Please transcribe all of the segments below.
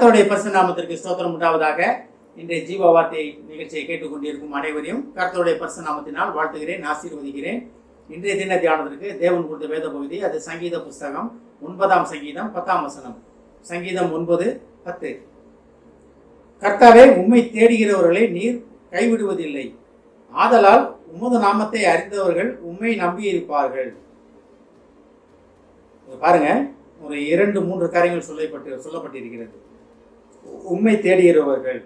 கர்த்தருடைய பரிசுத்த நாமத்திற்கு ஸ்தோத்திரம் உண்டாவதாக. இன்றைய ஜீவ வார்த்தை நிகழ்ச்சியை கேட்டுக்கொண்டிருக்கும் அனைவரையும் கர்த்தருடைய பரிசுத்த நாமத்தினால் வாழ்த்துகிறேன், ஆசீர்வதிக்கிறேன். இன்றைய தின தியானத்திற்கு தேவன் கொடுத்த வேத பகுதி, அது சங்கீத புஸ்தகம் 9ஆம் சங்கீதம் 10ஆம் வசனம். சங்கீதம் 9:10. கர்த்தாவே, உம்மை தேடுகிறவர்களை நீர் கைவிடுவதில்லை, ஆதலால் உமது நாமத்தை அறிந்தவர்கள் உம்மை நம்பியிருப்பார்கள். பாருங்க, ஒரு 2-3 காரியங்கள் சொல்லப்பட்டிருக்கிறது. உண்மை தேடுகிறவர்கள்,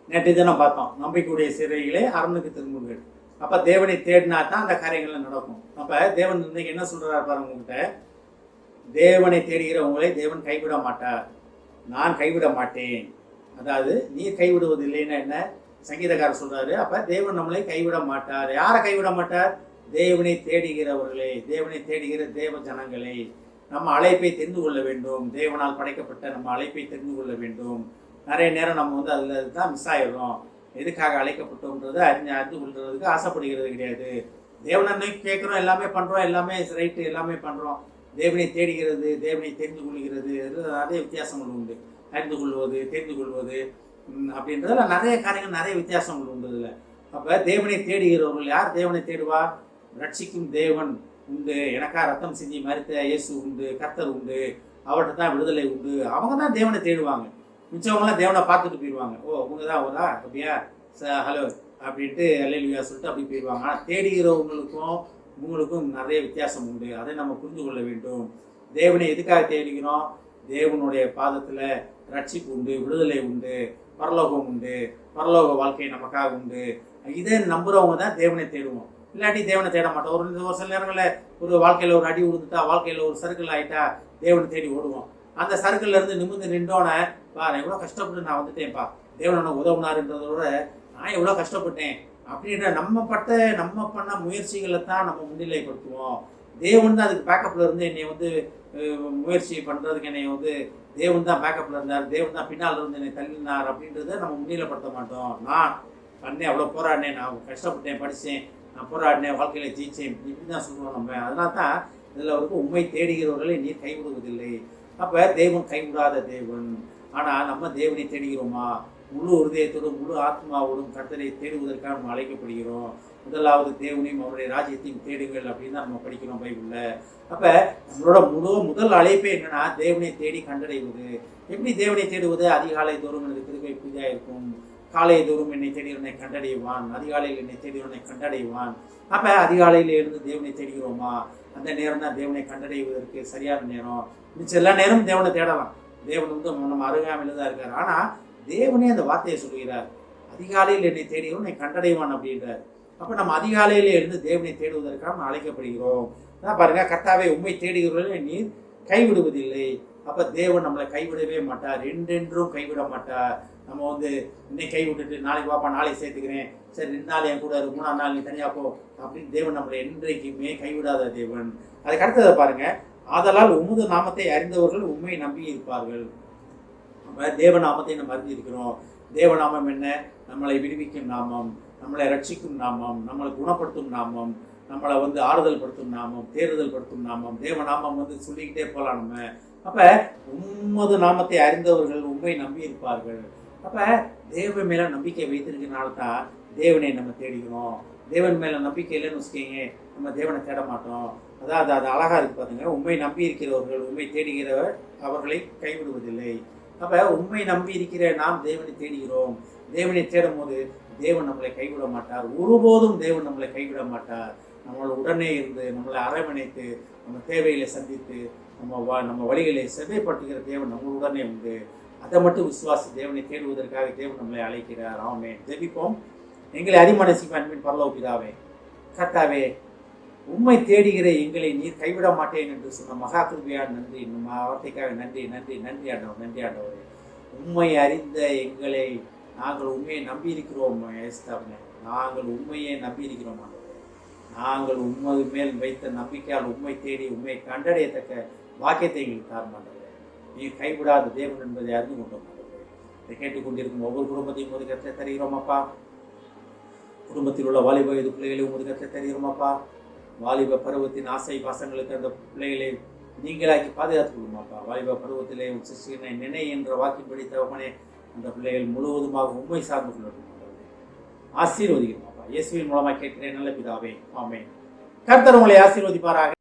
நேற்று தினம் பார்த்தோம், நம்பிக்கையுடைய சிறைகளே அரணுக்கு திரும்புங்கள். அப்ப தேவனை தேடினா தான் அந்த காரியங்கள்லாம் நடக்கும். அப்ப தேவன் இன்னைக்கு என்ன சொல்றாரு பாருங்க, உங்ககிட்ட தேவனை தேடுகிறவங்களை தேவன் கைவிட மாட்டார், நான் கைவிட மாட்டேன். அதாவது நீர் கைவிடுவதில்லைன்னா என்ன சங்கீதக்காரர் சொல்றாரு. அப்ப தேவன் நம்மளை கைவிட மாட்டார். யாரை கைவிட மாட்டார்? தேவனை தேடுகிறவர்களே, தேவனை தேடுகிற தேவ ஜனங்களை. நம்ம அழைப்பை தெரிந்து கொள்ள வேண்டும். தேவனால் படைக்கப்பட்ட நம்ம அழைப்பை தெரிந்து கொள்ள வேண்டும். நிறைய நேரம் நம்ம அதில் தான் மிஸ் ஆகிடுறோம். எதுக்காக அழைக்கப்பட்டோம்ன்றதை அறிந்து கொள்றதுக்கு ஆசைப்படுகிறது கிடையாது. தேவனை நோக்கி கேட்குறோம், எல்லாமே பண்ணுறோம், எல்லாமே ரைட்டு, எல்லாமே பண்ணுறோம். தேவனை தேடுகிறது, தேவனை தெரிந்து கொள்கிறது, நிறைய வித்தியாசங்கள் உண்டு. அறிந்து கொள்வது, தெரிந்து கொள்வது அப்படின்றதுல நிறைய காரியங்கள், நிறைய வித்தியாசங்கள் உண்டு இதில். அப்போ தேவனை தேடுகிறவர்கள் யார்? தேவனை தேடுவார்? ரட்சிக்கும் தேவன் உண்டு, எனக்கா ரத்தம் சிந்தி மரித்த இயேசு உண்டு, கர்த்தர் உண்டு, அவர்கிட்ட தான் விடுதலை உண்டு. அவங்க தான் தேவனை தேடுவாங்க. மிச்சவங்களாம் தேவனை பார்த்துட்டு போயிடுவாங்க. ஓ, அவங்க தான் ஓதா அப்படியா, ஹலோ அப்படின்ட்டு அல்லேலூயா சொல்லிட்டு அப்படி போயிடுவாங்க. ஆனால் தேடுகிறவங்களுக்கும் உங்களுக்கும் நிறைய வித்தியாசம் உண்டு. அதை நம்ம புரிந்து கொள்ள வேண்டும். தேவனை எதுக்காக தேடுகிறோம்? தேவனுடைய பாதத்தில் ரட்சிப்பு உண்டு, விடுதலை உண்டு, பரலோகம் உண்டு, பரலோக வாழ்க்கை நமக்காக உண்டு. இதை நம்புறவங்க தான் தேவனை தேடுவோம். இல்லாட்டி தேவனை தேட மாட்டோம். ஒரு சில நேரங்களில் ஒரு வாழ்க்கையில் ஒரு அடி விழுந்துட்டா, வாழ்க்கையில் ஒரு சர்க்கிள் ஆகிட்டா தேவனை தேடி ஓடுவோம். அந்த சர்க்கிள்ல இருந்து நிமிர்ந்து நின்றோன்னே, நான் எவ்வளோ கஷ்டப்பட்டு நான் வந்துட்டேன்ப்பா, தேவன் எனக்கு உதவுனாருன்றதோட நான் எவ்வளோ கஷ்டப்பட்டேன் அப்படின்ற நம்ம பண்ண முயற்சிகளை தான் நம்ம முன்னிலைப்படுத்துவோம். தேவன் தான் அதுக்கு பேக்கப்ல இருந்து என்னை முயற்சி பண்ணுறதுக்கு என்னை தேவன் தான் பேக்கப்ல இருந்தார், தேவன் தான் பின்னால் இருந்து என்னை தள்ளினார் அப்படின்றத நம்ம முன்னிலைப்படுத்த மாட்டோம். நான் பண்ணேன், அவ்வளோ போராடினேன், நான் கஷ்டப்பட்டேன், படித்தேன், நான் போராடினேன், வாழ்க்கையில் ஜெயிச்சேன், இப்படி தான் சொல்லுவோம் நம்ம. அதனால தான் இதில் உண்மை தேடுகிறவர்களை நீர் கைவிடுவதில்லை. அப்போ தேவன் கைவிடாத தேவன். ஆனால் நம்ம தேவனை தேடுகிறோமா? முழு ஹிருதயத்தோடும் முழு ஆத்மாவோடும் கர்த்தரை தேடுவதற்காக நம்ம அழைக்கப்படுகிறோம். முதலாவது தேவனையும் அவருடைய ராஜ்யத்தையும் தேடுங்கள் அப்படின்னு தான் நம்ம படிக்கிறோம் பைபிளில். அப்போ நம்மளோட முதல் அழைப்பே என்னன்னா, தேவனை தேடி கண்டடைவது. எப்படி தேவனை தேடுவது? அதிகாலை தோறும் எனக்கு திருக்கை பூஜையாக இருக்கும், காலை தோறும் என்னை தேடியவனை கண்டடைவான், அதிகாலையில் என்னை தேடியவனை கண்டடைவான். அப்போ அதிகாலையில் இருந்து தேவனை தேடுகிறோமா? அந்த நேரம் தான் தேவனை கண்டடைவதற்கு சரியான நேரம். மிச்சம் எல்லா நேரமும் தேவனை தேடலாம். தேவன் நம்ம அருகாமையில் தான் இருக்கார். ஆனால் தேவனே அந்த வார்த்தையை சொல்கிறார், அதிகாலையில் என்னை தேடியவனை கண்டடைவான் அப்படின்றார். அப்போ நம்ம அதிகாலையிலே இருந்து தேவனை தேடுவதற்காக நம்ம அழைக்கப்படுகிறோம். அதான் பாருங்க, கர்த்தாவே உம்மை தேடுகிறவர்களை நீர் கைவிடுவதில்லை. அப்போ தேவன் நம்மளை கைவிடவே மாட்டார், என்றென்றும் கைவிட மாட்டார். நம்ம இன்னைக்கு கை விட்டுட்டு நாளைக்கு வாப்பா, நாளைக்கு சேர்த்துக்கிறேன், சரி 2 நாள் என் கூட 3ஆம் நாள் நீ தனியாக போ அப்படின்னு தேவன் நம்மளை என்றைக்குமே கைவிடாத தேவன். அதுக்கு அடுத்ததை பாருங்க, ஆதலால் உமது நாமத்தை அறிந்தவர்கள் உண்மை நம்பி இருப்பார்கள். நம்ம தேவ நாமத்தை நம்ம அறிந்திருக்கிறோம். தேவநாமம் என்ன? நம்மளை விடுவிக்கும் நாமம், நம்மளை ரட்சிக்கும் நாமம், நம்மளை குணப்படுத்தும் நாமம், நம்மளை ஆறுதல் படுத்தும் நாமம், தேறுதல் படுத்தும் நாமம். தேவநாமம் சொல்லிக்கிட்டே போகலாம் நம்ம. அப்ப உமது நாமத்தை அறிந்தவர்கள் உண்மை நம்பி இருப்பார்கள். அப்ப தேவன் மேல நம்பிக்கை வைத்திருக்கிறனால தான் தேவனை நம்ம தேடுகிறோம். தேவன் மேல நம்பிக்கை இல்லைன்னு வச்சுக்கோங்க, நம்ம தேவனை தேட மாட்டோம். அதாவது அது அழகா இருக்கு பாருங்க, உண்மை நம்பி இருக்கிறவர்கள் உண்மை தேடுகிறவர் அவர்களை கைவிடுவதில்லை. அப்ப உண்மை நம்பி இருக்கிற நாம் தேவனை தேடுகிறோம். தேவனை தேடும் போது தேவன் நம்மளை கைவிட மாட்டார். ஒருபோதும் தேவன் நம்மளை கைவிட மாட்டார். நம்மளோட உடனே இருந்து நம்மளை அரவணைத்து நம்ம தேவைகளை சந்தித்து நம்ம வழிகளை செவ்வைப்படுத்துகிற தேவன் நம்மளுடனே உண்டு. அதை மட்டும் விசுவாசி தேவனை தேடுவதற்காக தேவன் நம்மளை அழைக்கிறார். ஆமென். ஜெபிப்போம். எங்களை அதிமனசிக்கு அன்பின் பரலோக பிதாவே, கர்த்தாவே, உம்மை தேடுகிற எங்களை நீர் கைவிட மாட்டேன் என்று சொன்ன மகா கிருபையால் நன்றி. நம்ம வார்த்தைக்காக நன்றி, நன்றி, நன்றி ஆண்டவர், நன்றி ஆண்டவரே. உண்மை அறிந்த எங்களை நாங்கள் உண்மையை நம்பி இருக்கிறோம். நாங்கள் உண்மையை நம்பி இருக்கிறோம் ஆண்டவரே. நாங்கள் உண்மை மேல் வைத்த நம்பிக்கையால் உண்மை தேடி உண்மை கண்டடையத்தக்க வாக்கியத்தை எங்களுக்கு தாருமாண்டவரே. நீ கைவிடாத தேவன் என்பதை அறிந்து கொண்டோம் ஆண்டவரே. இதை கேட்டுக்கொண்டிருக்கும் ஒவ்வொரு குடும்பத்தையும் ஒரு கற்றை தருகிறோம் அப்பா. குடும்பத்தில் உள்ள வாலிப வயது பிள்ளைகளை ஒரு கற்றை தருகிறோம் அப்பா. வாலிப பருவத்தின் ஆசை பாசங்களுக்கு அந்த பிள்ளைகளை நீங்களாக்கி பாதுகாத்துக் கொள்ளுமாப்பா. வாலிப பருவத்திலே உச்சினை நினை என்ற வாக்கின்படி தகப்பனே அந்த பிள்ளைகள் முழுவதுமாக உண்மை சார்ந்து கொள்ளட்டும். ஆசீர்வதிக்கிறோமாப்பா. இயேசுவின் மூலமாக கேட்கிறேன் நல்ல பிதாவே, ஆமென். கர்த்தர் உங்களை ஆசீர்வதிப்பாராக.